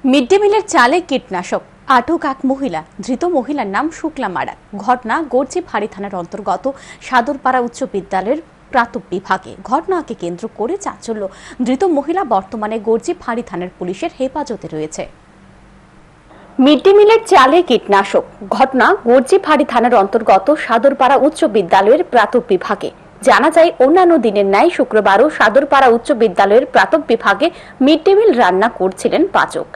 Mid day মিলের চালে কীটনাশক, আটক এক মহিলা। ধৃত মহিলার নাম শুক্লা মারাক। ঘটনা গর্জি ফাঁড়ি থানার অন্তর্গত সাদরপাড়া উচ্চ বিদ্যালয়ের প্রাথমিক বিভাগে। ঘটনাকে কেন্দ্র করে চাঞ্চল্য। ধৃত মহিলা বর্তমানে গর্জি ফাঁড়ি থানার পুলিশের হেফাজতে রয়েছে। মিড ডে মিলের চালে কীটনাশক, ঘটনা গর্জি ফাঁড়ি থানার অন্তর্গত সাদরপাড়া উচ্চ বিদ্যালয়ের প্রাথমিক বিভাগে। জানা যায়, অন্যান্য দিনের ন্যায় শুক্রবারও সাদরপাড়া উচ্চ বিদ্যালয়ের প্রাথমিক বিভাগে মিড ডে মিল রান্না করছিলেন পাচক।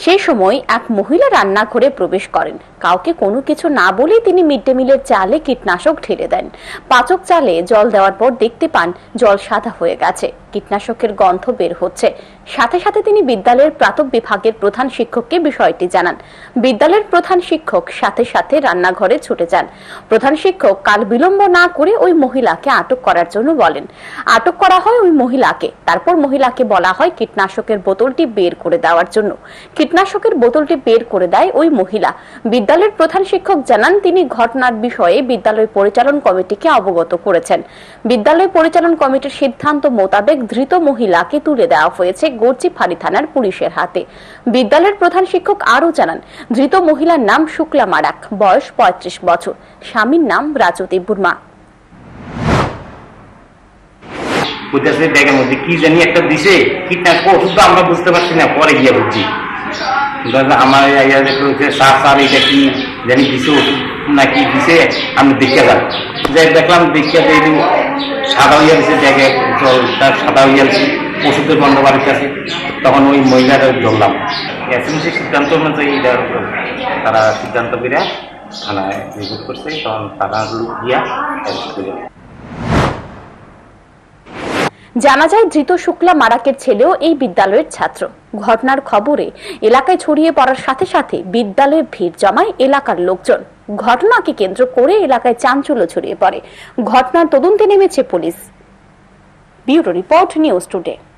সেই সময় এক মহিলা রান্নাঘরে প্রবেশ করেন। কাউকে কোনো কিছু না বলেই তিনি মিড ডে মিলের চালে কীটনাশক ঢেলে দেন। পাচক চালে জল দেওয়ার পর দেখতে পান জল সাদা হয়ে গেছে, কীটনাশকের গন্ধ বের হচ্ছে। সাথে সাথে তিনি বিদ্যালয়ের প্রাথমিক বিভাগের প্রধান শিক্ষককে বিষয়টি জানান। বিদ্যালয়ের প্রধান শিক্ষক সাথে সাথে রান্নাঘরে ছুটে যান। প্রধান শিক্ষক কাল বিলম্ব না করে ওই মহিলাকে আটক করার জন্য বলেন। আটক করা হয় ওই মহিলাকে। তারপর মহিলাকে বলা হয় কীটনাশকের বোতলটি বের করে দেওয়ার জন্য। কীটনাশকের বোতলটি বের করে দেয় ওই মহিলা। বিদ্যালয়ের প্রধান শিক্ষক জানান, তিনি ঘটনার বিষয়ে বিদ্যালয় পরিচালন কমিটিকে অবগত করেছেন। বিদ্যালয় পরিচালন কমিটির সিদ্ধান্ত মোতাবেক ধৃত মহিলাকে তুলে দেওয়া হয়েছে গর্জি ফাঁড়ি থানার পুলিশের হাতে। বিদ্যালয়ের প্রধান শিক্ষক আরও জানান, ধৃত মহিলার নাম শুক্লা মারাক, বয়স 35 বছর। স্বামীর নাম রাজতি বুর্মা। ব্যাগের মধ্যে কি জানি একটা দিছে, কীটনাশক ওষুধ আমরা বুঝতে পারছি না, পরে গিয়ে বুঝছি। আমার এটা কি জানি দিছে, ওষুধ নাকি দিছে, আমি দেখে যান যাই দেখলাম, দেখে সাদা হইয়া দিছে, ব্যাগে সাদা হইয়া দিচ্ছে, ওষুধের গন্ধ বাড়িতে আছে। তখন ওই মহিলাটা ধরলাম। এসএমসি সিদ্ধান্ত অনুযায়ী তারা সিদ্ধান্ত করে থানায় রিপোর্ট করছে। তখন তারা লোক দিয়া জানা যায়, ধৃত শুক্লা মারাকের ছেলেও এই বিদ্যালয়ের ছাত্র। ঘটনার খবরে এলাকায় ছড়িয়ে পড়ার সাথে সাথে বিদ্যালয়ে ভিড় জমায় এলাকার লোকজন। ঘটনাকে কেন্দ্র করে এলাকায় চাঞ্চল্য ছড়িয়ে পড়ে। ঘটনার তদন্তে নেমেছে police. Bureau report, news today.